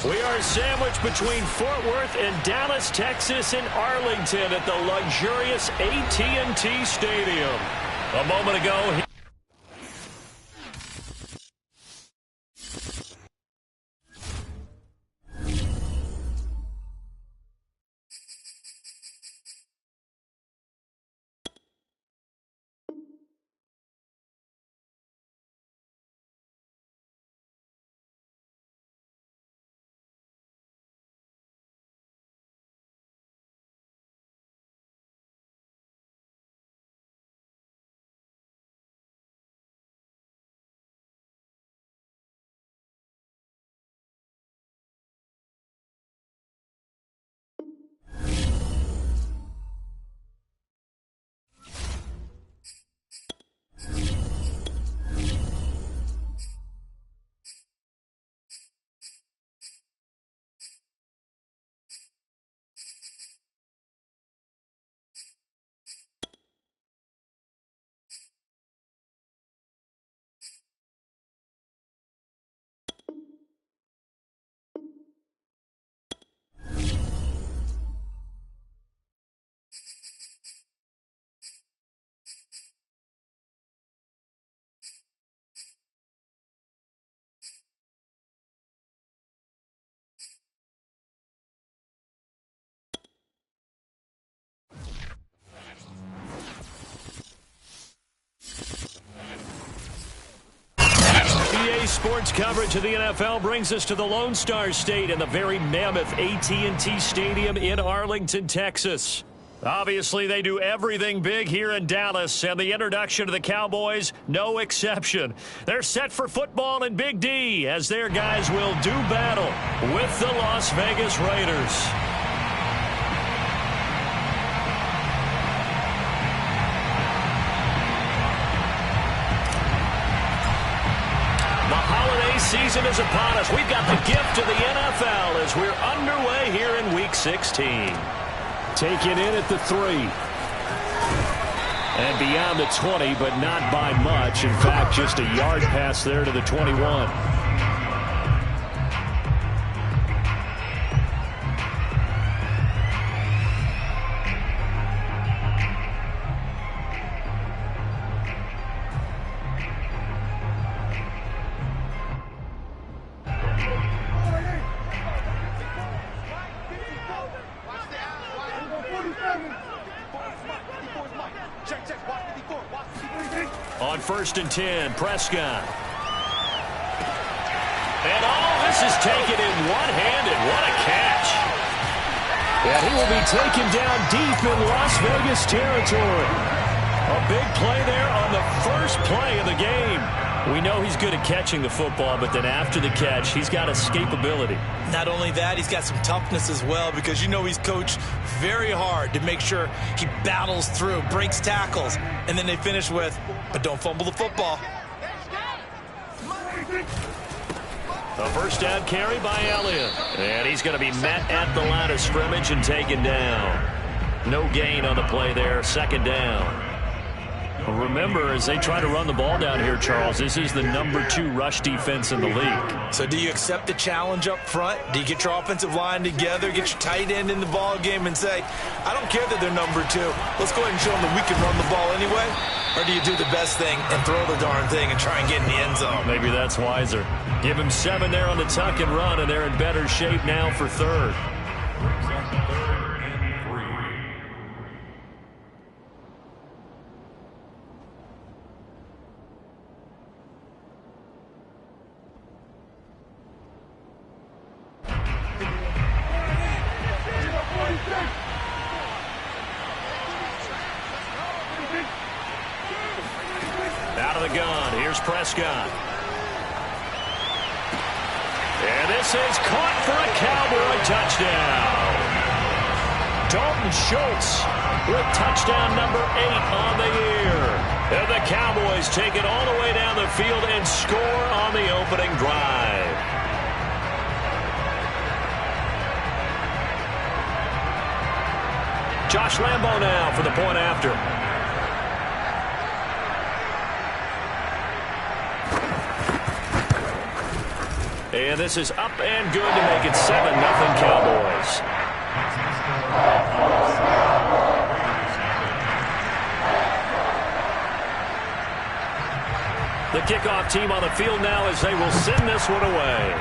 We are sandwiched between Fort Worth and Dallas, Texas, and Arlington at the luxurious AT&T Stadium. A moment ago, sports coverage of the NFL brings us to the Lone Star State and the very mammoth AT&T Stadium in Arlington, Texas. Obviously, they do everything big here in Dallas, and the introduction of the Cowboys, no exception. They're set for football in Big D as their guys will do battle with the Las Vegas Raiders. Season is upon us. We've got the gift of the NFL as we're underway here in Week 16. Taken in at the 3. And beyond the 20, but not by much. In fact, just a yard pass there to the 21. On 1st and 10, Prescott. And all this is taken in one-handed. What a catch. And he will be taken down deep in Las Vegas territory. A big play there on the first play of the game. We know he's good at catching the football, but then after the catch, he's got escapability. Not only that, he's got some toughness as well because you know he's coached very hard to make sure he battles through, breaks tackles, and then they finish with, but don't fumble the football. A first down carry by Elliott. And he's going to be met at the line of scrimmage and taken down. No gain on the play there, second down. Remember, as they try to run the ball down here, Charles, this is the number 2 rush defense in the league. So do you accept the challenge up front? Do you get your offensive line together, get your tight end in the ball game and say, I don't care that they're number 2. Let's go ahead and show them that we can run the ball anyway? Or do you do the best thing and throw the darn thing and try and get in the end zone? Maybe that's wiser. Give him 7 there on the tuck and run, and they're in better shape now for 3rd. Out of the gun, here's Prescott. And this is caught for a Cowboy touchdown. Dalton Schultz with touchdown number 8 on the year. And the Cowboys take it all the way down the field and score on the opening drive. Josh Lambo now for the point after. And this is up and good to make it 7-0 Cowboys. The kickoff team on the field now as they will send this one away.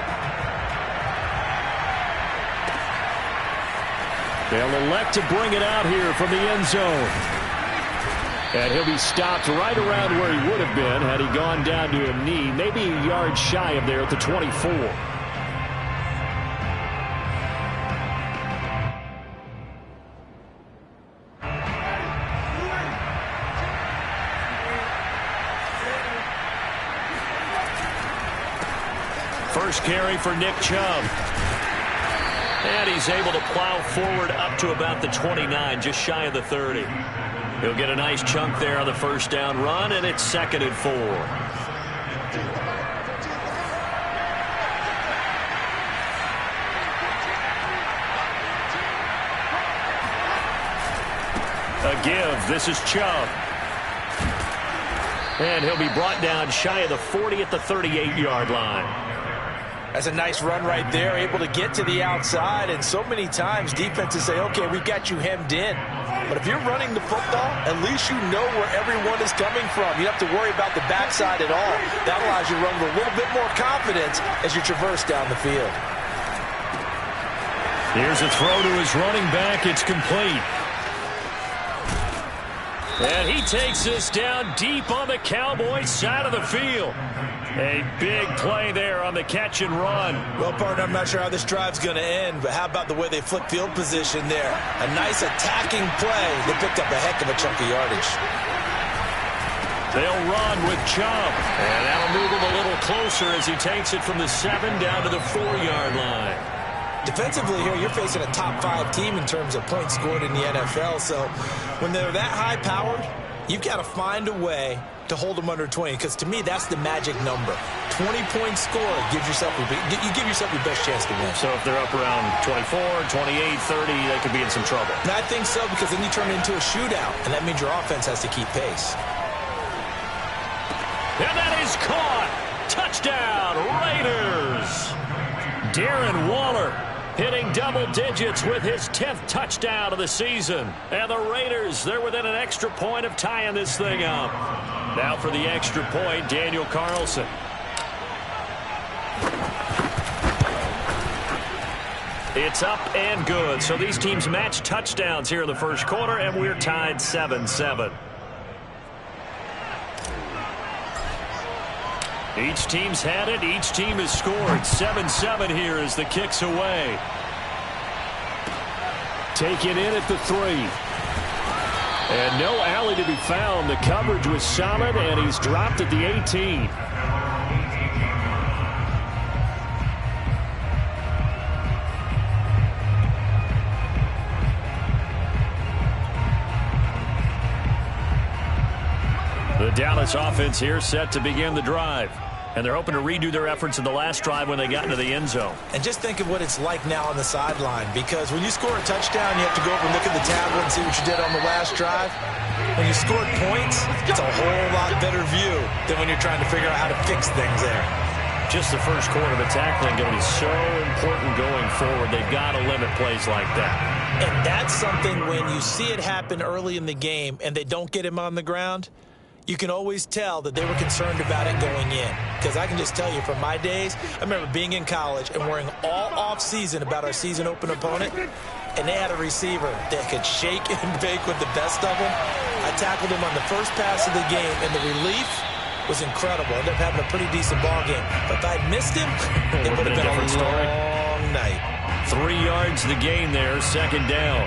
They'll elect to bring it out here from the end zone. And he'll be stopped right around where he would have been had he gone down to a knee, maybe a yard shy of there at the 24. First carry for Nick Chubb. And he's able to plow forward up to about the 29, just shy of the 30. He'll get a nice chunk there on the first down run, and it's 2nd and 4. A give. This is Chubb. And he'll be brought down shy of the 40 at the 38-yard line. That's a nice run right there, able to get to the outside, and so many times defenses say, okay, we got you hemmed in. But if you're running the football, at least you know where everyone is coming from. You don't have to worry about the backside at all. That allows you to run with a little bit more confidence as you traverse down the field. Here's a throw to his running back. It's complete. And he takes this down deep on the Cowboys side of the field. A big play there on the catch and run. Well, partner, I'm not sure how this drive's going to end, but how about the way they flip field position there? A nice attacking play. They picked up a heck of a chunk of yardage. They'll run with Chubb. And that'll move him a little closer as he takes it from the 7 down to the 4-yard line. Defensively here, you're facing a top-5 team in terms of points scored in the NFL. So when they're that high-powered, you've got to find a way to hold them under 20, because to me, that's the magic number. 20-point score gives yourself you give yourself your best chance to win. So if they're up around 24, 28, 30, they could be in some trouble. And I think so, because then you turn it into a shootout, and that means your offense has to keep pace. And that is caught. Touchdown, Raiders. Darren Waller hitting double digits with his 10th touchdown of the season. And the Raiders, they're within an extra point of tying this thing up. Now for the extra point, Daniel Carlson. It's up and good. So these teams match touchdowns here in the first quarter, and we're tied 7-7. Each team's had it. Each team has scored. 7-7 here as the kick's away. Taken in at the 3. And no alley to be found. The coverage was solid, and he's dropped at the 18. The Dallas offense here set to begin the drive. And they're hoping to redo their efforts in the last drive when they got into the end zone. And just think of what it's like now on the sideline, because when you score a touchdown, you have to go over and look at the tablet and see what you did on the last drive. When you scored points, it's a whole lot better view than when you're trying to figure out how to fix things there. Just the first quarter, but tackling going to be so important going forward. They've got to limit plays like that. And that's something when you see it happen early in the game and they don't get him on the ground, you can always tell that they were concerned about it going in. Because I can just tell you from my days, I remember being in college and worrying all off-season about our season open opponent, and they had a receiver that could shake and bake with the best of them. I tackled him on the first pass of the game, and the relief was incredible. Ended up having a pretty decent ball game. But if I'd missed him, it would have been a long night. 3 yards the gain there, 2nd down.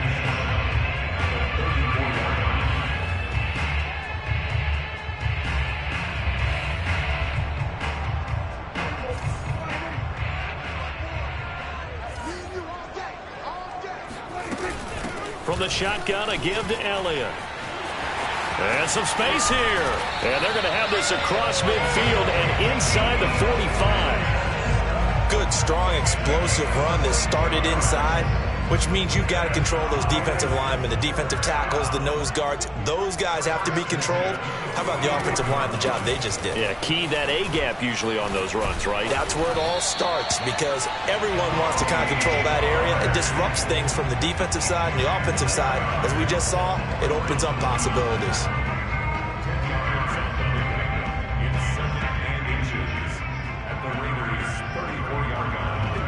From the shotgun, a give to Elliott. And some space here. And they're going to have this across midfield and inside the 45. Good, strong, explosive run that started inside. which means you got to control those defensive linemen, the defensive tackles, the nose guards. Those guys have to be controlled. How about the offensive line, the job they just did? Yeah, key that A-gap usually on those runs, right? That's where it all starts, because everyone wants to kind of control that area. It disrupts things from the defensive side and the offensive side. As we just saw, it opens up possibilities.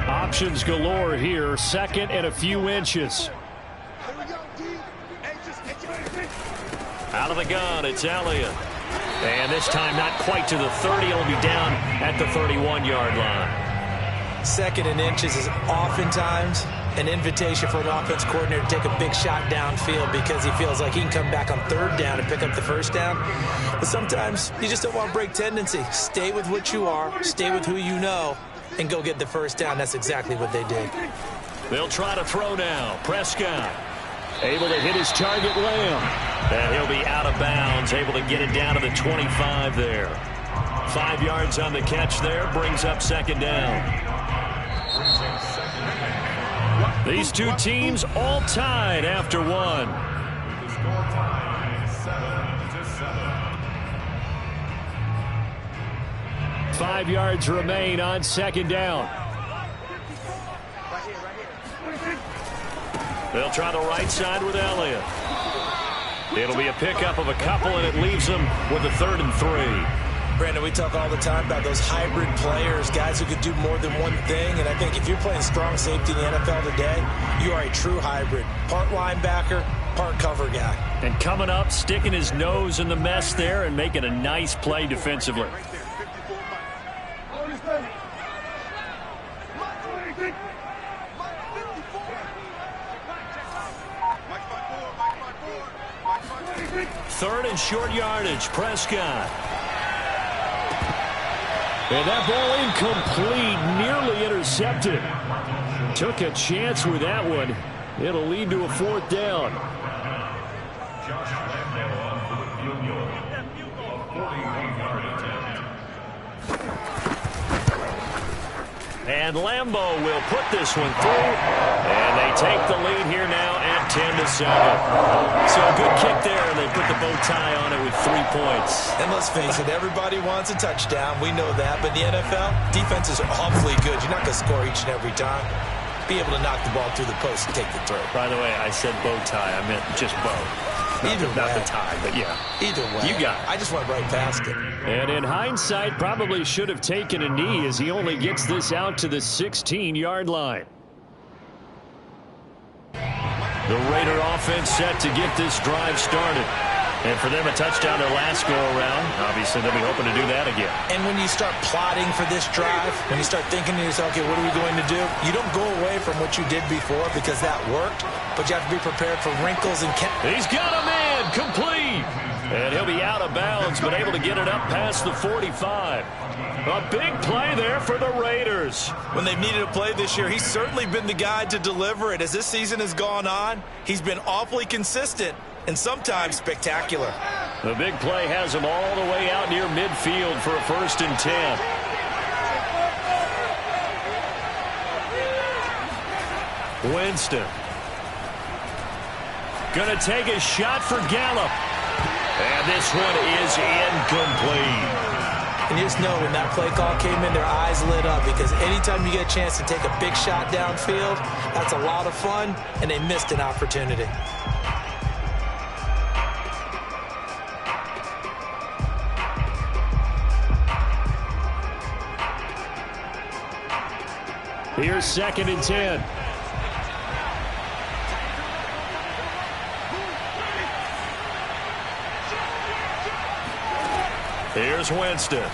Options galore here. Second and a few inches. Out of the gun, it's Elliott. And this time not quite to the 30. It'll be down at the 31-yard line. Second and inches is oftentimes an invitation for an offense coordinator to take a big shot downfield because he feels like he can come back on third down and pick up the first down. But sometimes you just don't want to break tendency. Stay with what you are. Stay with who you know. And go get the first down. That's exactly what they did. They'll try to throw now. Prescott able to hit his target, Lamb. And he'll be out of bounds, able to get it down to the 25 there. 5 yards on the catch there, brings up second down. These two teams all tied after one. 5 yards remain on second down. They'll try the right side with Elliott. It'll be a pickup of a couple, and it leaves them with a 3rd and 3. Brandon, we talk all the time about those hybrid players, guys who could do more than one thing. And I think if you're playing strong safety in the NFL today, you are a true hybrid. Part linebacker, part cover guy. And coming up, sticking his nose in the mess there and making a nice play defensively. Third and short yardage, Prescott. And that ball incomplete, nearly intercepted. Took a chance with that one. It'll lead to a 4th down. And Lambeau will put this one through. And they take the lead here now at 10-7. So a good kick there, and they put the bow tie on it with 3 points. And let's face it, everybody wants a touchdown. We know that. But in the NFL, defenses are awfully good. You're not going to score each and every time. Be able to knock the ball through the post and take the throw. By the way, I said bow tie. I meant just bow. Not the tie, but yeah. Either way. You got it. I just went right past it. And in hindsight, probably should have taken a knee as he only gets this out to the 16-yard line. The Raider offense set to get this drive started. And for them, a touchdown their last go-around. Obviously, they'll be hoping to do that again. And when you start plotting for this drive, when you start thinking to yourself, okay, what are we going to do? You don't go away from what you did before because that worked, but you have to be prepared for wrinkles and... He's got a man, complete. And he'll be out of bounds, but able to get it up past the 45. A big play there for the Raiders. When they've needed a play this year, he's certainly been the guy to deliver it. As this season has gone on, he's been awfully consistent and sometimes spectacular. The big play has him all the way out near midfield for a 1st and 10. Winston. Gonna take a shot for Gallup. And this one is incomplete. And just know when that play call came in, their eyes lit up because anytime you get a chance to take a big shot downfield, that's a lot of fun, and they missed an opportunity. Here's 2nd and 10. Here's Winston.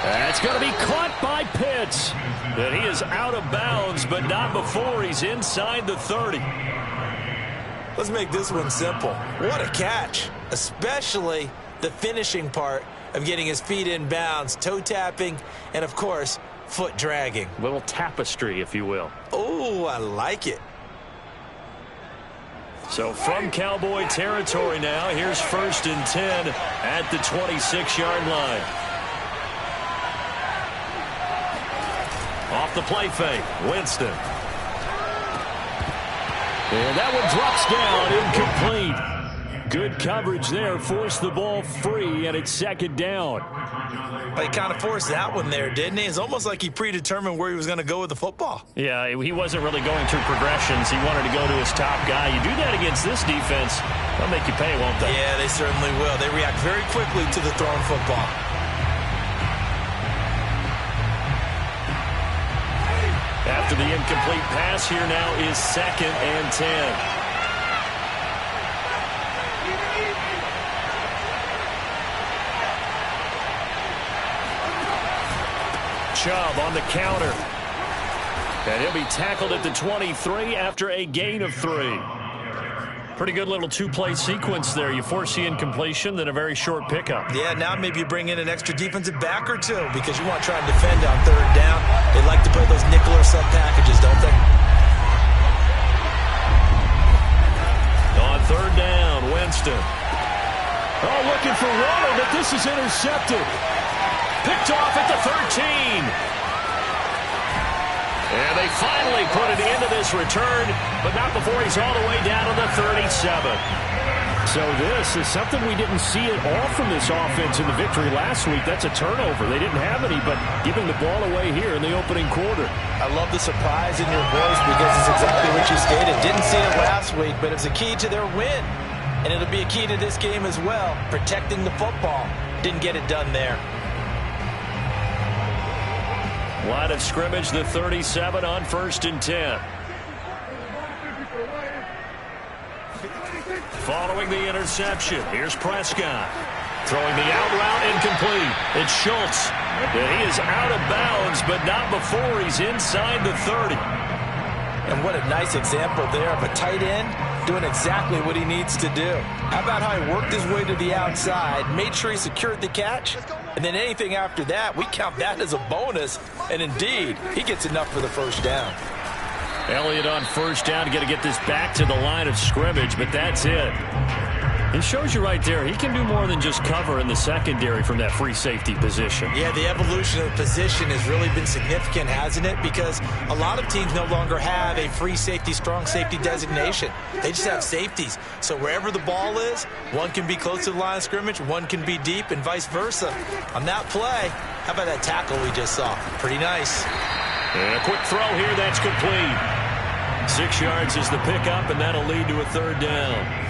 That's going to be caught by Pitts. And he is out of bounds, but not before he's inside the 30. Let's make this one simple. What a catch, especially the finishing part of getting his feet in bounds, toe tapping, and, of course, foot dragging. Little tapestry, if you will. Oh, I like it. So from Cowboy territory now, here's 1st and 10 at the 26-yard line. off the play fake. Winston. And that one drops down, incomplete. Good coverage there, forced the ball free, and it's second down. He kind of forced that one there, didn't he? It's almost like he predetermined where he was going to go with the football. Yeah, he wasn't really going through progressions. He wanted to go to his top guy. You do that against this defense, they'll make you pay, won't they? Yeah, they certainly will. They react very quickly to the thrown football. After the incomplete pass, here now is 2nd and 10. Chubb on the counter. And he'll be tackled at the 23 after a gain of 3. Pretty good little two-play sequence there. You force the incompletion, then a very short pickup. Yeah, now maybe you bring in an extra defensive back or two because you want to try and defend on 3rd down. They like to play those nickel or sub packages, don't they? On 3rd down, Winston. Oh, looking for Waller, but this is intercepted. Picked off at the 13. And they finally put it into this return, but not before he's all the way down to the 37. So this is something we didn't see at all from this offense in the victory last week. That's a turnover. They didn't have any, but giving the ball away here in the opening quarter. I love the surprise in your voice because it's exactly what you stated. Didn't see it last week, but it's a key to their win. And it'll be a key to this game as well, protecting the football. Didn't get it done there. Line of scrimmage, the 37 on 1st and 10. Following the interception, here's Prescott. Throwing the out route incomplete. It's Schultz. And he is out of bounds, but not before he's inside the 30. And what a nice example there of a tight end doing exactly what he needs to do. How about how he worked his way to the outside, made sure he secured the catch, and then anything after that, we count that as a bonus. And indeed, he gets enough for the 1st down. Elliott on 1st down to get this back to the line of scrimmage, but that's it. It shows you right there, he can do more than just cover in the secondary from that free safety position. Yeah, the evolution of the position has really been significant, hasn't it? Because a lot of teams no longer have a free safety, strong safety designation. They just have safeties. So wherever the ball is, one can be close to the line of scrimmage, one can be deep, and vice versa. On that play, how about that tackle we just saw? Pretty nice. And a quick throw here, that's complete. 6 yards is the pickup, and that'll lead to a 3rd down.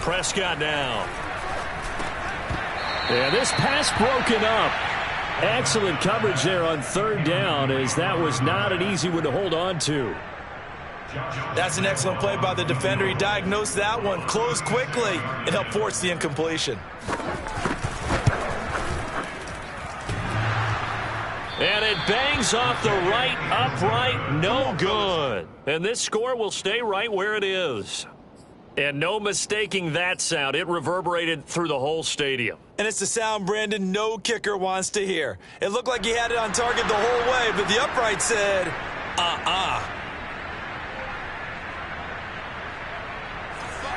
Prescott now. And this pass broken up. Excellent coverage there on 3rd down, as that was not an easy one to hold on to. That's an excellent play by the defender. He diagnosed that one, closed quickly, and helped force the incompletion. And it bangs off the right upright, no good. And this score will stay right where it is. And no mistaking that sound. It reverberated through the whole stadium. And it's the sound Brandon no kicker wants to hear. It looked like he had it on target the whole way, but the upright said,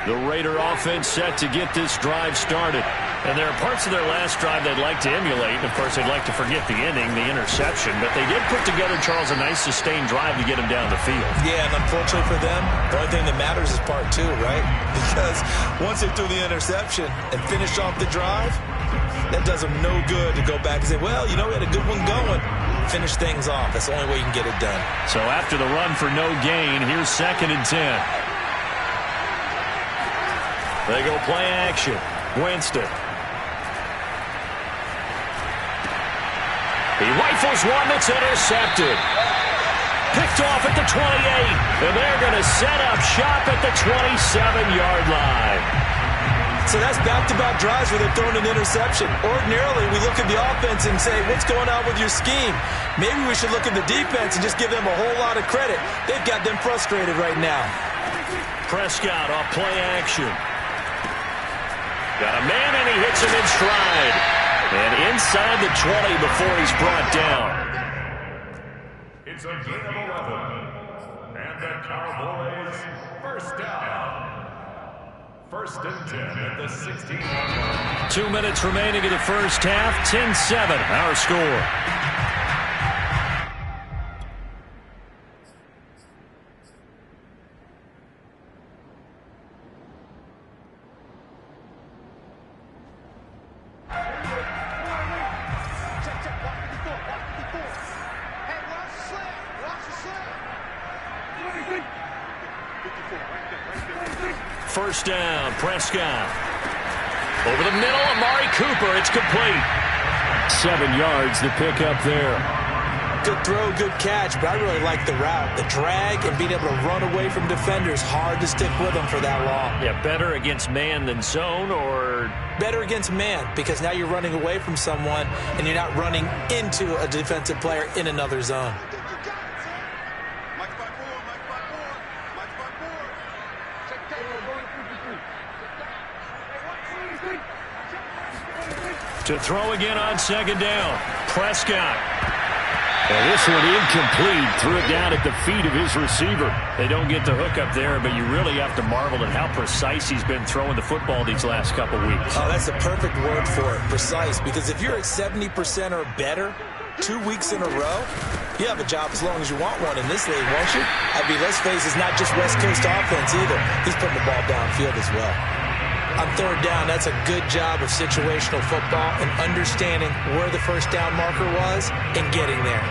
The Raider offense set to get this drive started. And there are parts of their last drive they'd like to emulate. And, of course, they'd like to forget the ending, the interception. But they did put together, Charles, a nice sustained drive to get him down the field. Yeah, and unfortunately for them, the only thing that matters is part 2, right? Because once they threw the interception and finished off the drive, that does them no good to go back and say, well, you know, we had a good one going. Finish things off. That's the only way you can get it done. So after the run for no gain, here's 2nd and 10. They go play action. Winston. He rifles one that's intercepted. Picked off at the 28. And they're going to set up shop at the 27-yard line. So that's back-to-back drives where they've thrown an interception. Ordinarily, we look at the offense and say, what's going on with your scheme? Maybe we should look at the defense and just give them a whole lot of credit. They've got them frustrated right now. Prescott off play action. Got a man, and he hits him in stride. And inside the 20 before he's brought down. It's a gain of 11. And the Cowboys first down. First and 10 at the 16. 2 minutes remaining in the first half. 10-7 our score. First down, Prescott. Over the middle, Amari Cooper. It's complete. 7 yards to pick up there. Good throw, good catch, but I really like the route. The drag and being able to run away from defenders, hard to stick with them for that long. Yeah, better against man than zone, or? Better against man, because now you're running away from someone and you're not running into a defensive player in another zone. To throw again on second down. Prescott. Well, this one incomplete. Threw it down at the feet of his receiver. They don't get the hook up there, but you really have to marvel at how precise he's been throwing the football these last couple weeks. Oh, that's the perfect word for it, precise. Because if you're at 70% or better 2 weeks in a row, you have a job as long as you want one in this league, won't you? I mean, let's face it, it's not just West Coast offense either. He's putting the ball downfield as well. On third down, that's a good job of situational football and understanding where the first down marker was and getting there.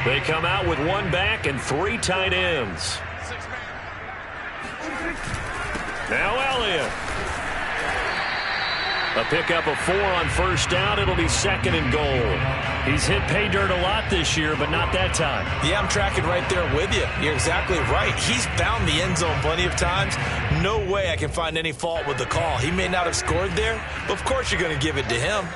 They come out with 1 back and 3 tight ends. Now Elliott. A pickup of 4 on first down. It'll be second and goal. He's hit pay dirt a lot this year, but not that time. Yeah, I'm tracking right there with you. You're exactly right. He's found the end zone plenty of times. No way I can find any fault with the call. He may not have scored there, but of course you're going to give it to him.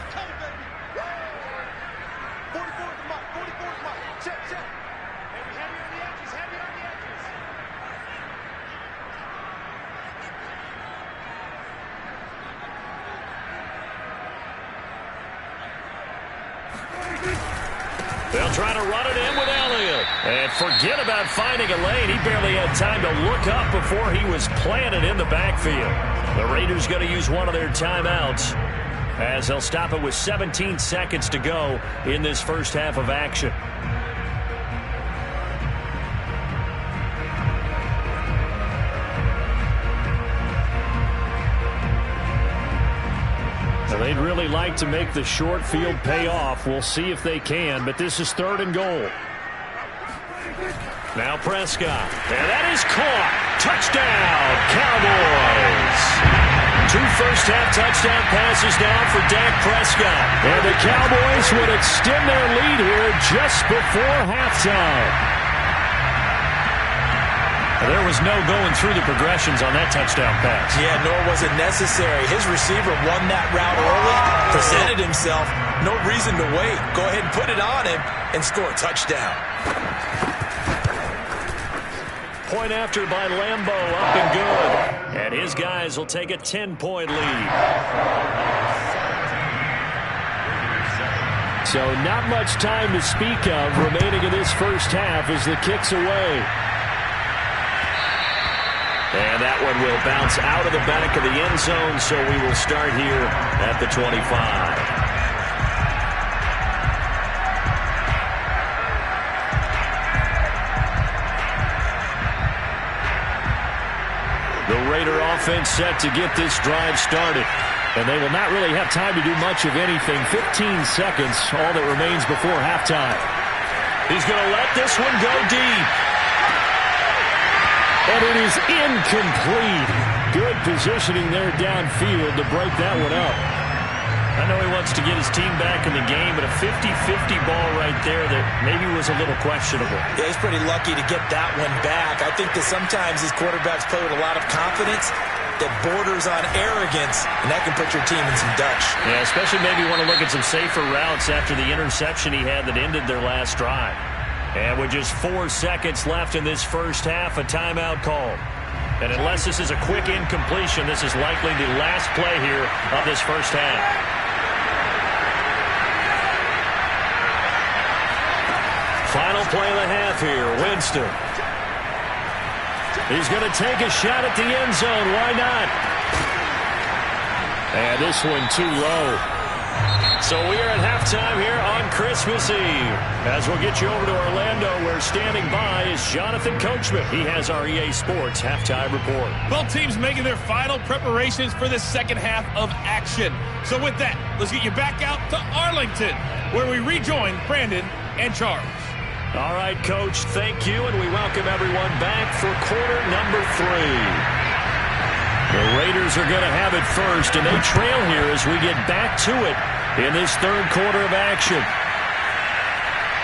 They'll try to run it in with Elliott. And forget about finding a lane. He barely had time to look up before he was planted in the backfield. The Raiders going to use one of their timeouts as they'll stop it with 17 seconds to go in this first half of action. They'd really like to make the short field pay off. We'll see if they can, but this is third and goal. Now Prescott, and that is caught. Touchdown, Cowboys. 2 first-half touchdown passes now for Dak Prescott. And the Cowboys would extend their lead here just before halftime. There was no going through the progressions on that touchdown pass. Yeah, nor was it necessary. His receiver won that route early, presented himself. No reason to wait. Go ahead and put it on him and score a touchdown. Point after by Lambo, up and good. And his guys will take a 10-point lead. So not much time to speak of remaining in this first half as the kick's away. And that one will bounce out of the back of the end zone, so we will start here at the 25. The Raider offense set to get this drive started. And they will not really have time to do much of anything. 15 seconds, all that remains before halftime. He's going to let this one go deep. And it is incomplete. Good positioning there downfield to break that one up. I know he wants to get his team back in the game, but a 50-50 ball right there that maybe was a little questionable. Yeah, he's pretty lucky to get that one back. I think that sometimes these quarterbacks play with a lot of confidence. that borders on arrogance, and that can put your team in some Dutch. Yeah, especially maybe you want to look at some safer routes after the interception he had that ended their last drive. And with just 4 seconds left in this first half, a timeout call. And unless this is a quick incompletion, this is likely the last play here of this first half. Final play of the half here, Winston. He's going to take a shot at the end zone. Why not? And this one too low. So we are at halftime here on Christmas Eve. As we'll get you over to Orlando, where standing by is Jonathan Coachman. He has our EA Sports halftime report. Both teams making their final preparations for the second half of action. So with that, let's get you back out to Arlington, where we rejoin Brandon and Charles. All right, Coach, thank you, and we welcome everyone back for quarter number 3. The Raiders are going to have it first, and they trail here as we get back to it in this third quarter of action.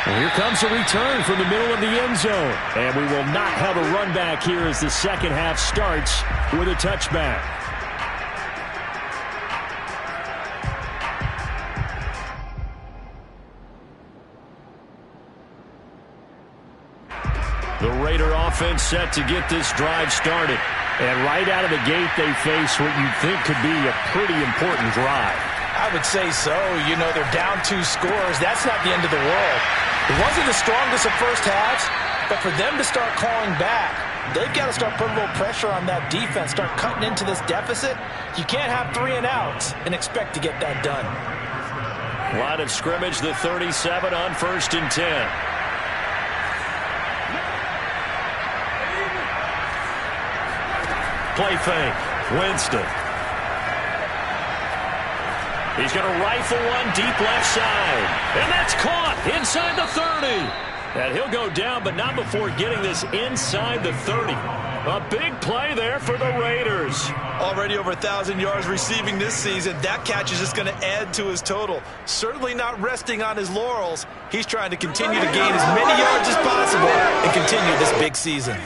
Well, here comes a return from the middle of the end zone, and we will not have a run back here as the second half starts with a touchback. The Raider offense set to get this drive started. And right out of the gate, they face what you think could be a pretty important drive. I would say so. You know, they're down 2 scores. That's not the end of the world. It wasn't the strongest of first halves, but for them to start clawing back, they've got to start putting a little pressure on that defense, start cutting into this deficit. You can't have 3 and outs and expect to get that done. Line of scrimmage, the 37 on 1st and 10. Play fake. Winston. He's going to rifle one deep left side. And that's caught inside the 30. And he'll go down, but not before getting this inside the 30. A big play there for the Raiders. Already over 1,000 yards receiving this season. That catch is just going to add to his total. Certainly not resting on his laurels. He's trying to continue to gain as many yards as possible and continue this big season.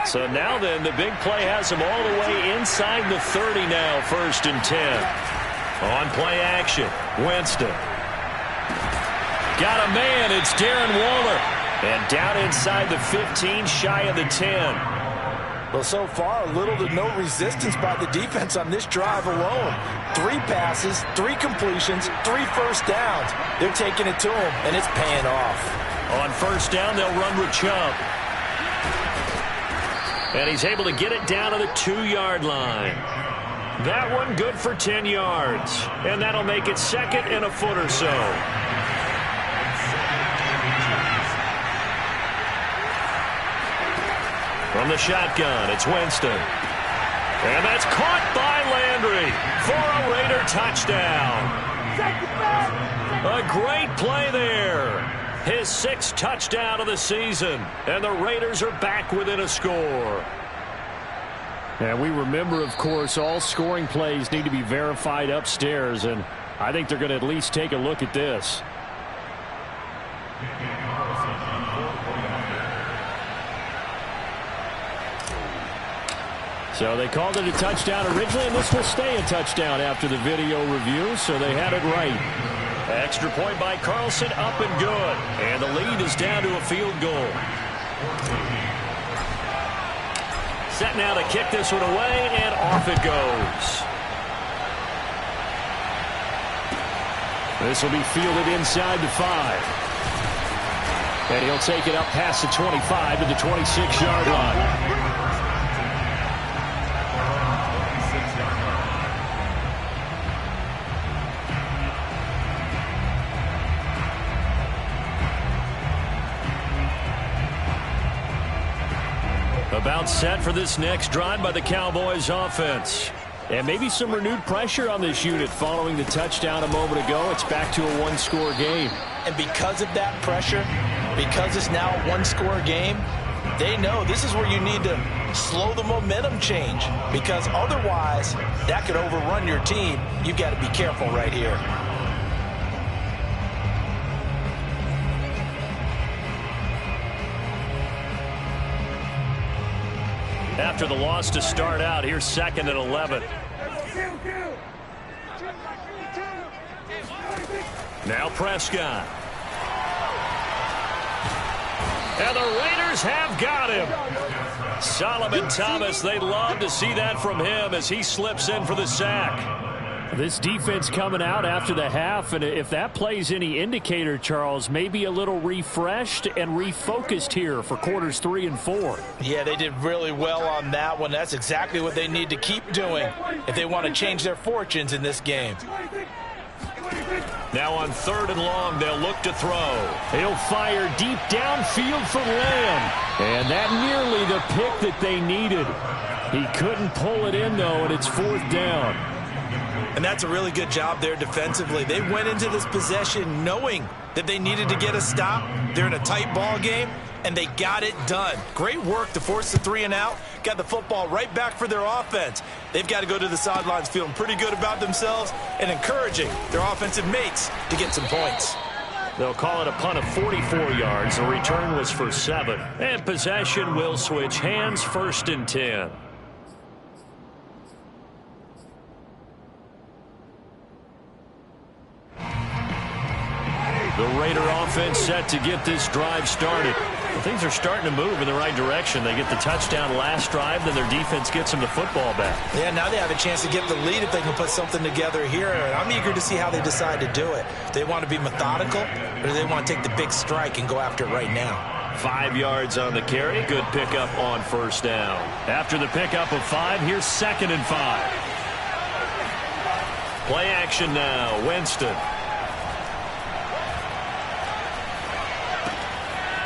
So now then, the big play has him all the way inside the 30 now, 1st and 10. On play action, Winston. Got a man, it's Darren Waller. And down inside the 15, shy of the 10. Well, so far, little to no resistance by the defense on this drive alone. 3 passes, 3 completions, 3 first downs. They're taking it to him, and it's paying off. On 1st down, they'll run with Chubb. And he's able to get it down to the 2-yard line. That one good for 10 yards. And that'll make it 2nd and a foot or so. From the shotgun, it's Winston. And that's caught by Landry for a Raider touchdown. A great play there. His 6th touchdown of the season. And the Raiders are back within a score. And we remember, of course, all scoring plays need to be verified upstairs. And I think they're going to at least take a look at this. So they called it a touchdown originally, and this will stay a touchdown after the video review, so they had it right. Extra point by Carlson, up and good. And the lead is down to a field goal. Set now to kick this one away, and off it goes. This will be fielded inside the 5. And he'll take it up past the 25 to the 26-yard line. About set for this next drive by the Cowboys offense. And maybe some renewed pressure on this unit following the touchdown a moment ago. It's back to a 1-score game. And because of that pressure, because it's now a 1-score game, they know this is where you need to slow the momentum change, because otherwise that could overrun your team. You've got to be careful right here. after the loss to start out. Here's 2nd and 11. Now Prescott. And the Raiders have got him. Solomon Thomas, they'd love to see that from him as he slips in for the sack. This defense coming out after the half, and if that plays any indicator, Charles, maybe a little refreshed and refocused here for quarters 3 and 4. Yeah, they did really well on that one. That's exactly what they need to keep doing if they want to change their fortunes in this game. Now on 3rd and long, they'll look to throw. He'll fire deep downfield for Lamb. And that nearly the pick that they needed. He couldn't pull it in, though, and it's 4th down. And that's a really good job there defensively. They went into this possession knowing that they needed to get a stop. They're in a tight ball game, and they got it done. Great work to force the 3 and out. Got the football right back for their offense. They've got to go to the sidelines feeling pretty good about themselves and encouraging their offensive mates to get some points. They'll call it a punt of 44 yards. The return was for 7. And possession will switch hands, 1st and 10. The Raider offense set to get this drive started. Well, things are starting to move in the right direction. They get the touchdown last drive, then their defense gets them the football back. Yeah, now they have a chance to get the lead if they can put something together here. And I'm eager to see how they decide to do it. Do they want to be methodical, or do they want to take the big strike and go after it right now? 5 yards on the carry. Good pickup on 1st down. After the pickup of 5, here's 2nd and 5. Play action now. Winston.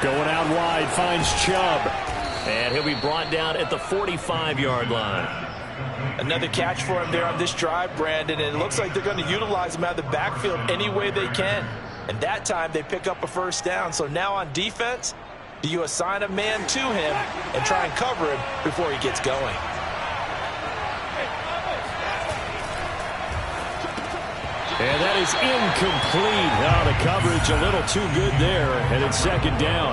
Going out wide, finds Chubb. And he'll be brought down at the 45-yard line. Another catch for him there on this drive, Brandon. And it looks like they're going to utilize him out of the backfield any way they can. And that time they pick up a 1st down. So now on defense, do you assign a man to him and try and cover him before he gets going? And that is incomplete. Now the coverage a little too good there, and it's 2nd down.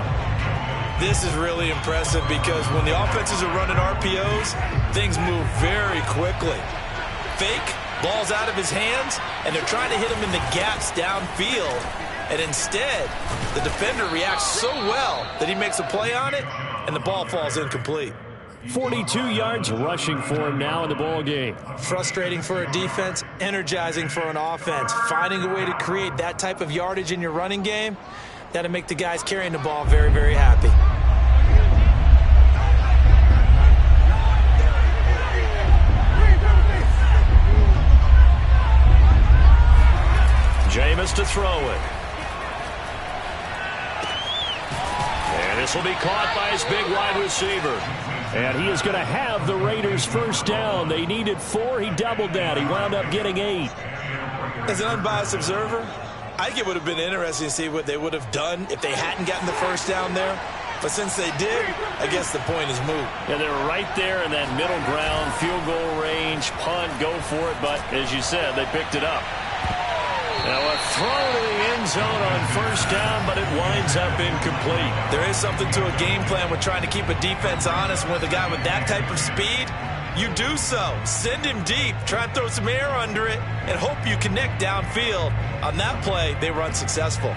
This is really impressive because when the offenses are running RPOs, things move very quickly. Fake, ball's out of his hands, and they're trying to hit him in the gaps downfield. And instead, the defender reacts so well that he makes a play on it, and the ball falls incomplete. 42 yards rushing for him now in the ball game. Frustrating for a defense, energizing for an offense. Finding a way to create that type of yardage in your running game, that'll make the guys carrying the ball very, very happy. Jameis to throw it. And this will be caught by his big wide receiver. And he is going to have the Raiders 1st down. They needed 4. He doubled that. He wound up getting 8. As an unbiased observer, I think it would have been interesting to see what they would have done if they hadn't gotten the 1st down there. But since they did, I guess the point is moot. Yeah, they were right there in that middle ground, field goal range, punt, go for it. But as you said, they picked it up. Now a throw to the end zone on 1st down, but it winds up incomplete. There is something to a game plan with trying to keep a defense honest. With a guy with that type of speed, you do so. Send him deep. Try and throw some air under it and hope you connect downfield. On that play, they were unsuccessful.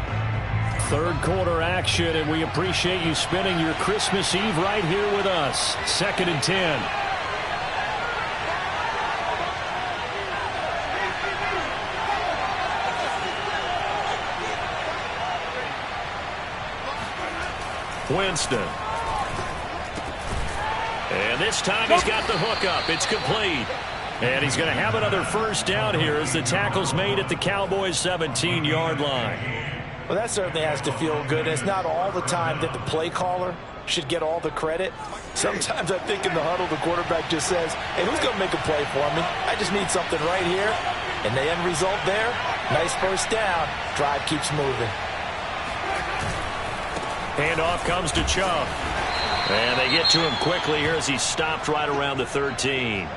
3rd quarter action, and we appreciate you spending your Christmas Eve right here with us. 2nd and 10. Winston. And this time he's got the hook up. It's complete. And he's going to have another 1st down here as the tackle's made at the Cowboys' 17-yard line. Well, that certainly has to feel good. It's not all the time that the play caller should get all the credit. Sometimes I think in the huddle, the quarterback just says, hey, who's going to make a play for me? I just need something right here. And the end result there, nice 1st down. Drive keeps moving. Handoff comes to Chubb. And they get to him quickly here as he stopped right around the 13.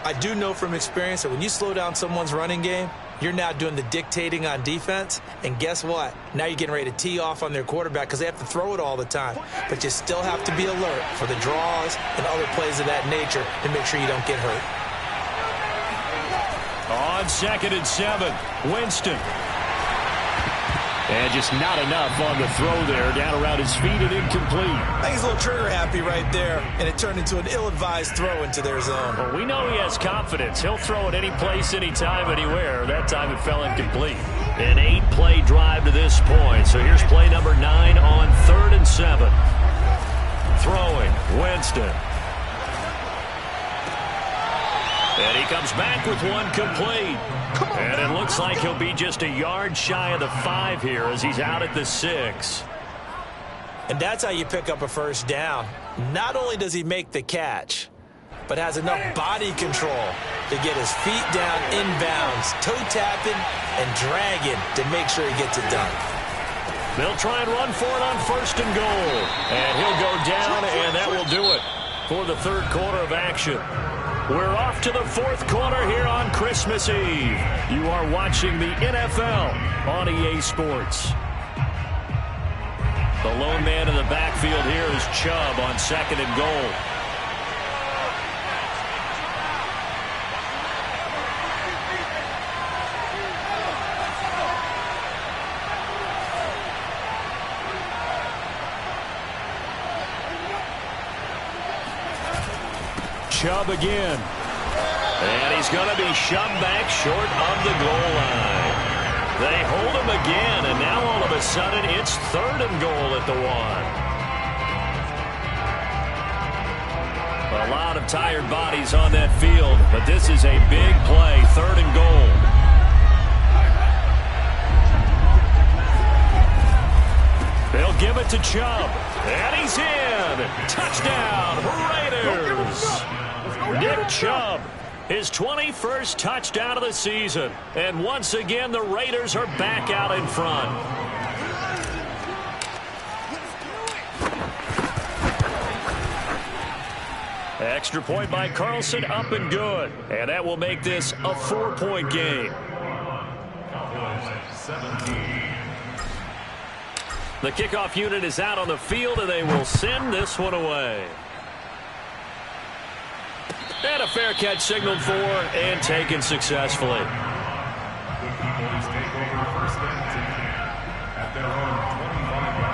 I do know from experience that when you slow down someone's running game, You're now doing the dictating on defense, and guess what? Now you're getting ready to tee off on their quarterback because they have to throw it all the time. But you still have to be alert for the draws and other plays of that nature to make sure you don't get hurt. On 2nd and 7, Winston. And just not enough on the throw there. Down around his feet and incomplete. I think he's a little trigger happy right there, and it turned into an ill-advised throw into their zone. Well, we know he has confidence. He'll throw it any place, anytime, anywhere. That time it fell incomplete. An 8-play drive to this point. So here's play number 9 on 3rd and 7. Throwing, Winston. And he comes back with one complete. And it looks like he'll be just a yard shy of the 5 here as he's out at the 6. And that's how you pick up a first down. Not only does he make the catch, but has enough body control to get his feet down inbounds, toe tapping and dragging to make sure he gets it done. They'll try and run for it on 1st and goal. And he'll go down, and that will do it for the 3rd quarter of action. We're off to the 4th quarter here on Christmas Eve. You are watching the NFL on EA Sports. The lone man in the backfield here is Chubb on 2nd and goal. Chubb again. And he's going to be shoved back short of the goal line. They hold him again, and now all of a sudden it's 3rd and goal at the 1. A lot of tired bodies on that field, but this is a big play, 3rd and goal. They'll give it to Chubb, and he's in. Touchdown, Raiders. Nick Chubb, his 21st touchdown of the season. And once again, the Raiders are back out in front. Extra point by Carlson, up and good. And that will make this a 4-point game. The kickoff unit is out on the field, and they will send this one away. And a fair catch signaled for and taken successfully. The Cowgirls take over 1st and 10 at their own 25-yard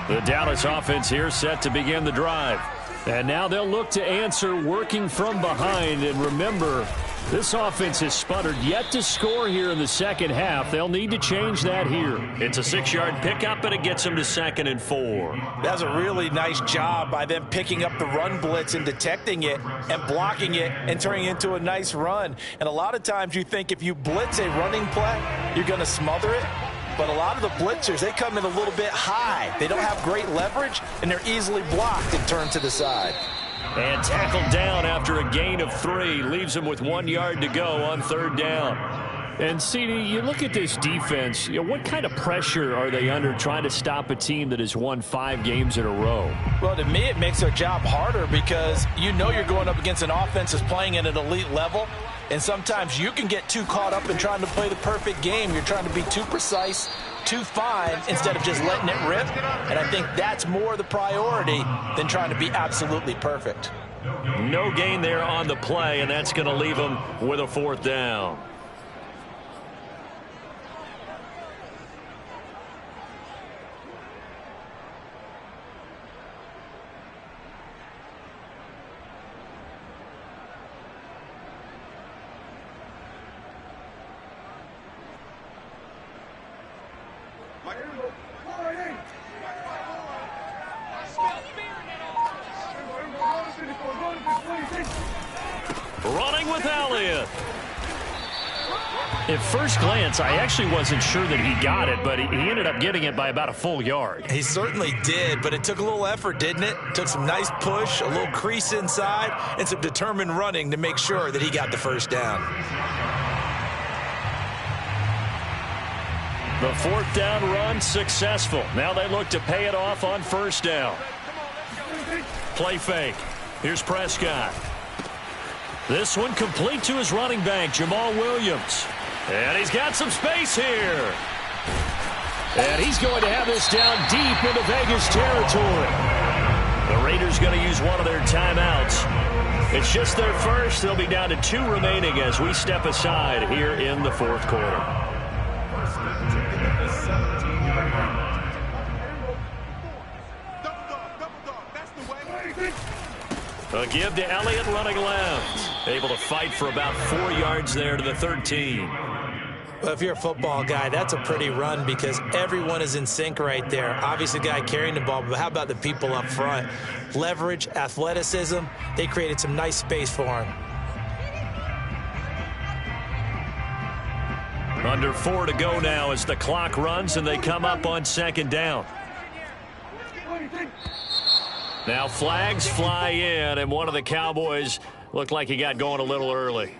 line. The Dallas offense here set to begin the drive. And now they'll look to answer working from behind. And remember, this offense has sputtered yet to score here in the 2nd half. They'll need to change that here. It's a 6-yard pickup, and it gets them to 2nd and 4. That's a really nice job by them picking up the run blitz and detecting it and blocking it and turning it into a nice run. And a lot of times you think if you blitz a running play, you're going to smother it. But a lot of the blitzers, they come in a little bit high. They don't have great leverage, and they're easily blocked and turned to the side. And tackled down after a gain of 3. Leaves him with 1 yard to go on 3rd down. And, CD, you look at this defense, what kind of pressure are they under trying to stop a team that has won 5 games in a row? Well, to me, it makes their job harder because you know you're going up against an offense that's playing at an elite level. And sometimes you can get too caught up in trying to play the perfect game. You're trying to be too precise, too fine, instead of just letting it rip. And I think that's more the priority than trying to be absolutely perfect. No gain there on the play, and that's going to leave them with a 4th down. Running with Elliott. At first glance, I actually wasn't sure that he got it, but he ended up getting it by about a full yard. He certainly did, but it took a little effort, didn't it? Took some nice push, a little crease inside, and some determined running to make sure that he got the first down. The 4th down run successful. Now they look to pay it off on 1st down. Play fake. Here's Prescott. This one complete to his running back, Jamal Williams. And he's got some space here. And he's going to have this down deep into Vegas territory. The Raiders going to use one of their timeouts. It's just their first. They'll be down to 2 remaining as we step aside here in the fourth quarter. A give to Elliott running left. Able to fight for about 4 yards there to the 13. Well, if you're a football guy, that's a pretty run because everyone is in sync right there. Obviously, the guy carrying the ball, but how about the people up front? Leverage, athleticism, they created some nice space for him. Under 4 to go now as the clock runs and they come up on second down. Now flags fly in, and one of the Cowboys looked like he got going a little early.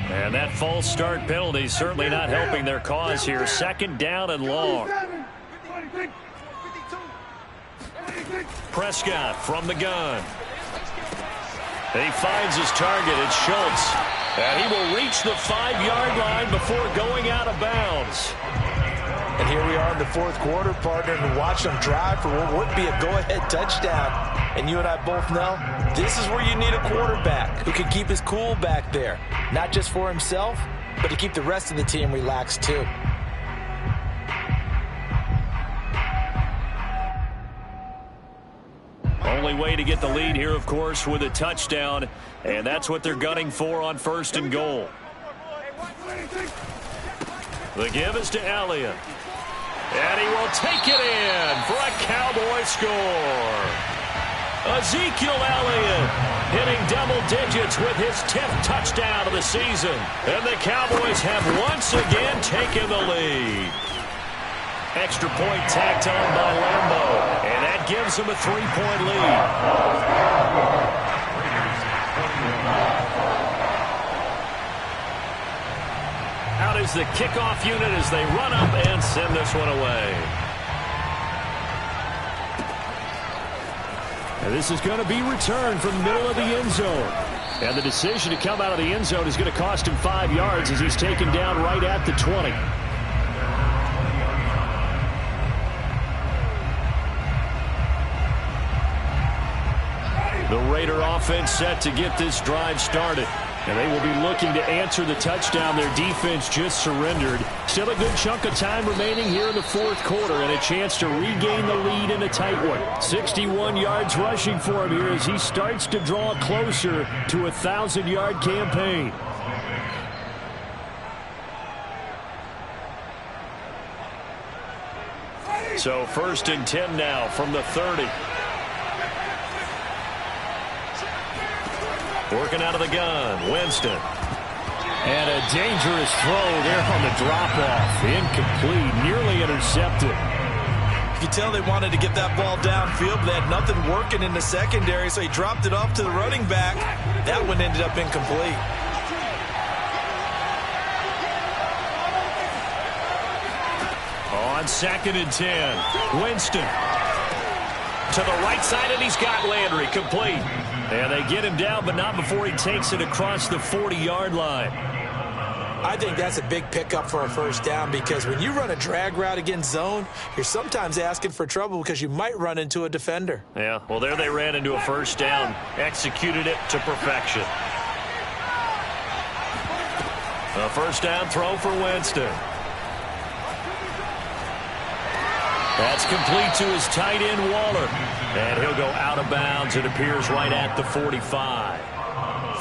And that false start penalty is certainly not helping their cause here. Second down and long. Prescott from the gun. He finds his target. It's Schultz. And he will reach the 5-yard line before going out of bounds. And here we are in the fourth quarter, partner, and watch them drive for what would be a go-ahead touchdown. And you and I both know this is where you need a quarterback who can keep his cool back there. Not just for himself, but to keep the rest of the team relaxed too. Only way to get the lead here, of course, with a touchdown. And that's what they're gunning for on first and goal. The give is to Elliott. And he will take it in for a Cowboy score. Ezekiel Elliott hitting double digits with his 10th touchdown of the season. And the Cowboys have once again taken the lead. Extra point tacked on by Lambeau. And that gives them a 3-point lead. Out is the kickoff unit as they run up and send this one away. And this is going to be returned from the middle of the end zone. And the decision to come out of the end zone is going to cost him 5 yards as he's taken down right at the 20. The Raider offense set to get this drive started. And they will be looking to answer the touchdown their defense just surrendered. Still a good chunk of time remaining here in the fourth quarter and a chance to regain the lead in a tight one. 61 yards rushing for him here as he starts to draw closer to a 1,000-yard campaign. So first and 10 now from the 30. Working out of the gun, Winston. And a dangerous throw there on the drop-off. Incomplete, nearly intercepted. You can tell they wanted to get that ball downfield, but they had nothing working in the secondary, so he dropped it off to the running back. That one ended up incomplete. On second and 10, Winston. To the right side, and he's got Landry complete. And they get him down, but not before he takes it across the 40-yard line. I think that's a big pickup for a first down because when you run a drag route against zone, you're sometimes asking for trouble because you might run into a defender. Yeah, well, there they ran into a first down, executed it to perfection. A first down throw for Winston. That's complete to his tight end, Waller. And he'll go out of bounds. It appears right at the 45.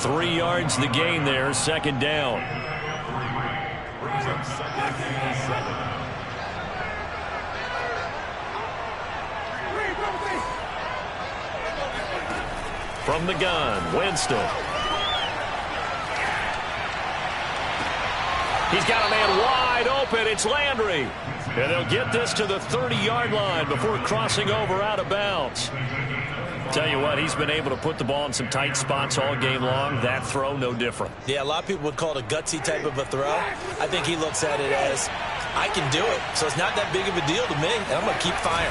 3 yards the gain there, second down. From the gun, Winston. He's got a man wide open. It's Landry. And they'll get this to the 30-yard line before crossing over out of bounds. Tell you what, he's been able to put the ball in some tight spots all game long. That throw, no different. Yeah, a lot of people would call it a gutsy type of a throw. I think he looks at it as I can do it. So it's not that big of a deal to me, and I'm going to keep firing.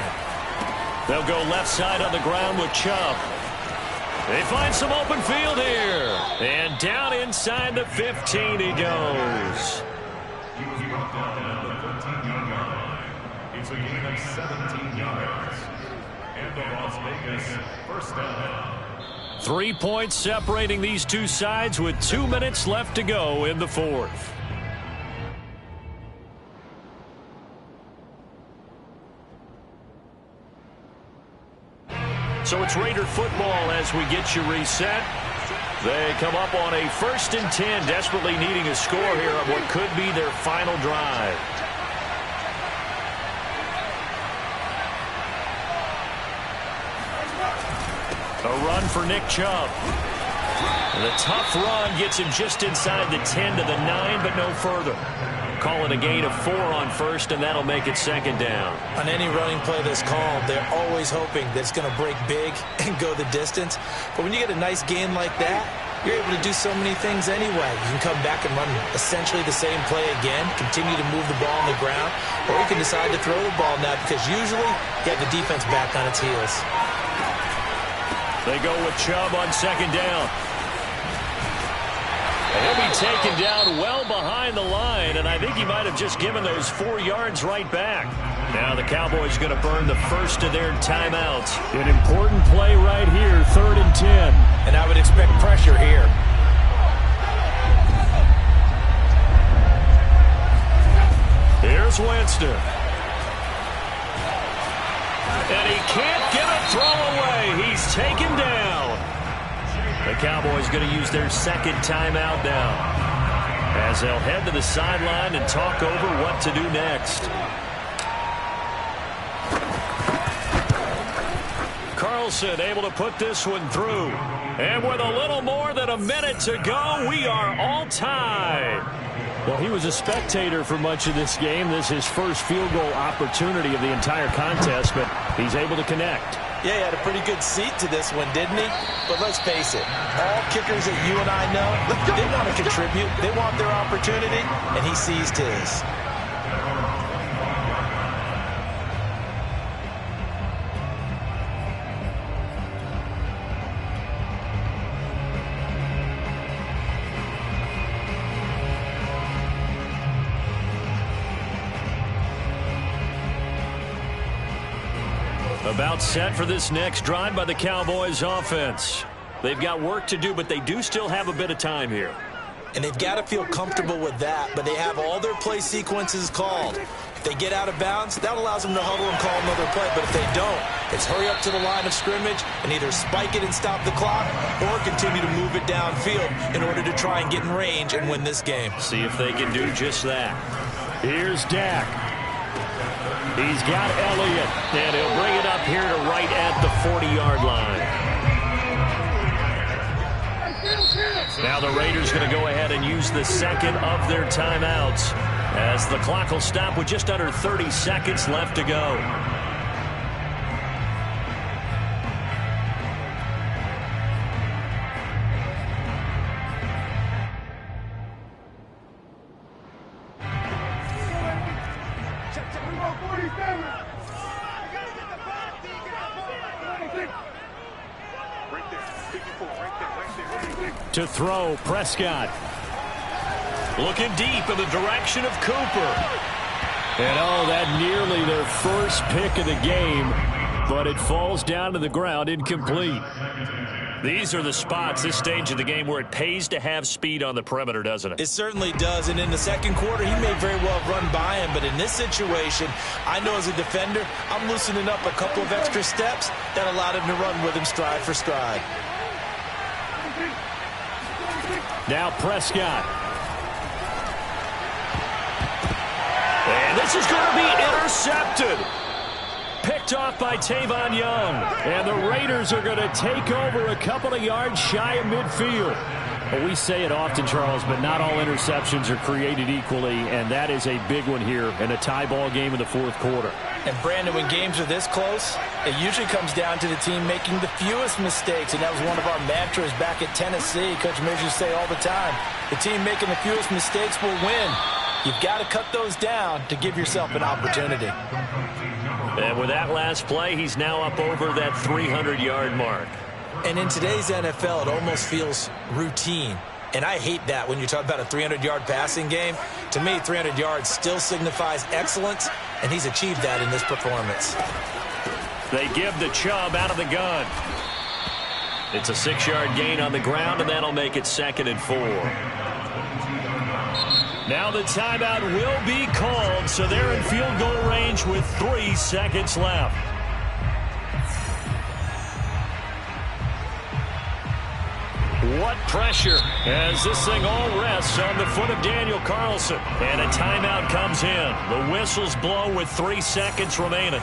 They'll go left side on the ground with Chubb. They find some open field here. And down inside the 15 he goes. He was brought down at the 13-yard line. It's a gain of 17 yards. And the Las Vegas first down. 3 points separating these two sides with 2 minutes left to go in the fourth. So it's Raider football as we get you reset. They come up on a 1st and 10, desperately needing a score here on what could be their final drive. A run for Nick Chubb. And a tough run gets him just inside the 10 to the 9, but no further. Call it a gain of 4 on 1st, and that'll make it 2nd down. On any running play that's called, they're always hoping that it's going to break big and go the distance. But when you get a nice gain like that, you're able to do so many things anyway. You can come back and run essentially the same play again, continue to move the ball on the ground, or you can decide to throw the ball now because usually you have the defense back on its heels. They go with Chubb on 2nd down. He'll be taken down well behind the line, and I think he might have just given those 4 yards right back. Now the Cowboys going to burn the first of their timeouts. An important play right here, 3rd and 10. And I would expect pressure here. Here's Winston. And he can't get a throw away. He's taken down. The Cowboys going to use their 2nd timeout now, as they'll head to the sideline and talk over what to do next. Carlson able to put this one through. And with a little more than a minute to go, we are all tied. Well, he was a spectator for much of this game. This is his first field goal opportunity of the entire contest, but he's able to connect. Yeah, he had a pretty good seat to this one, didn't he? But let's face it, all kickers that you and I know, they want to contribute. They want their opportunity, and he seized his. About set for this next drive by the Cowboys offense. They've got work to do, but they do still have a bit of time here. And they've got to feel comfortable with that, but they have all their play sequences called. If they get out of bounds, that allows them to huddle and call another play. But if they don't, it's hurry up to the line of scrimmage and either spike it and stop the clock or continue to move it downfield in order to try and get in range and win this game. See if they can do just that. Here's Dak. He's got Elliott, and he'll bring it up here to right at the 40-yard line. Now the Raiders going to go ahead and use the 2nd of their timeouts, as the clock will stop with just under 30 seconds left to go. To throw, Prescott. Looking deep in the direction of Cooper. And oh, that nearly their first pick of the game, but it falls down to the ground incomplete. These are the spots, this stage of the game, where it pays to have speed on the perimeter, doesn't it? It certainly does, and in the 2nd quarter, he may very well have run by him, but in this situation, I know as a defender, I'm loosening up a couple of extra steps that allowed him to run with him stride for stride. Now Prescott. And this is going to be intercepted. Picked off by Tavon Young. And the Raiders are going to take over a couple of yards shy of midfield. Well, we say it often, Charles, but not all interceptions are created equally, and that is a big one here in a tie ball game in the 4th quarter. And, Brandon, when games are this close, it usually comes down to the team making the fewest mistakes, and that was one of our mantras back at Tennessee. Coach Midge used to say all the time, the team making the fewest mistakes will win. You've got to cut those down to give yourself an opportunity. And with that last play, he's now up over that 300-yard mark. And in today's NFL, it almost feels routine. And I hate that when you talk about a 300-yard passing game. To me, 300 yards still signifies excellence, and he's achieved that in this performance. They give the Chubb out of the gun. It's a 6-yard gain on the ground, and that'll make it 2nd and 4. Now the timeout will be called, so they're in field goal range with 3 seconds left. What pressure as this thing all rests on the foot of Daniel Carlson. And a timeout comes in. The whistles blow with 3 seconds remaining.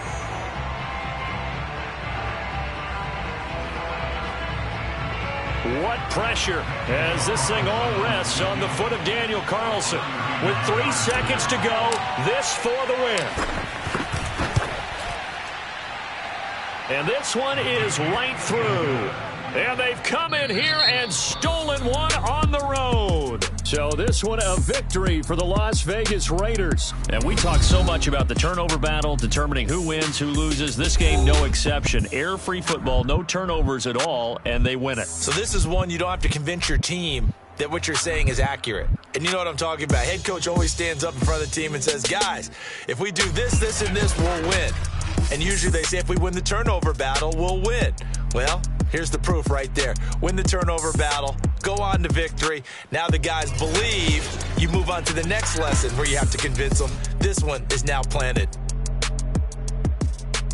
What pressure as this thing all rests on the foot of Daniel Carlson. With 3 seconds to go, this for the win. And this one is right through. And they've come in here and stolen one on the road. So this one a victory for the Las Vegas Raiders. And we talk so much about the turnover battle, determining who wins, who loses. This game, no exception. Air-free football, no turnovers at all, and they win it. So this is one you don't have to convince your team that what you're saying is accurate. And you know what I'm talking about. Head coach always stands up in front of the team and says, guys, if we do this, this, and this, we'll win. And usually they say if we win the turnover battle, we'll win. Well, here's the proof right there. Win the turnover battle, go on to victory. Now the guys believe. You move on to the next lesson where you have to convince them. This one is now planted.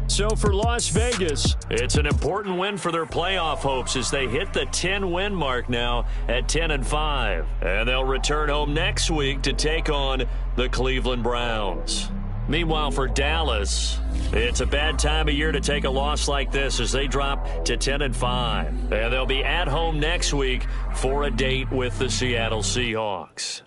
So for Las Vegas, it's an important win for their playoff hopes as they hit the 10-win mark now at 10-5. And they'll return home next week to take on the Cleveland Browns. Meanwhile, for Dallas, it's a bad time of year to take a loss like this as they drop to 10-5. And they'll be at home next week for a date with the Seattle Seahawks.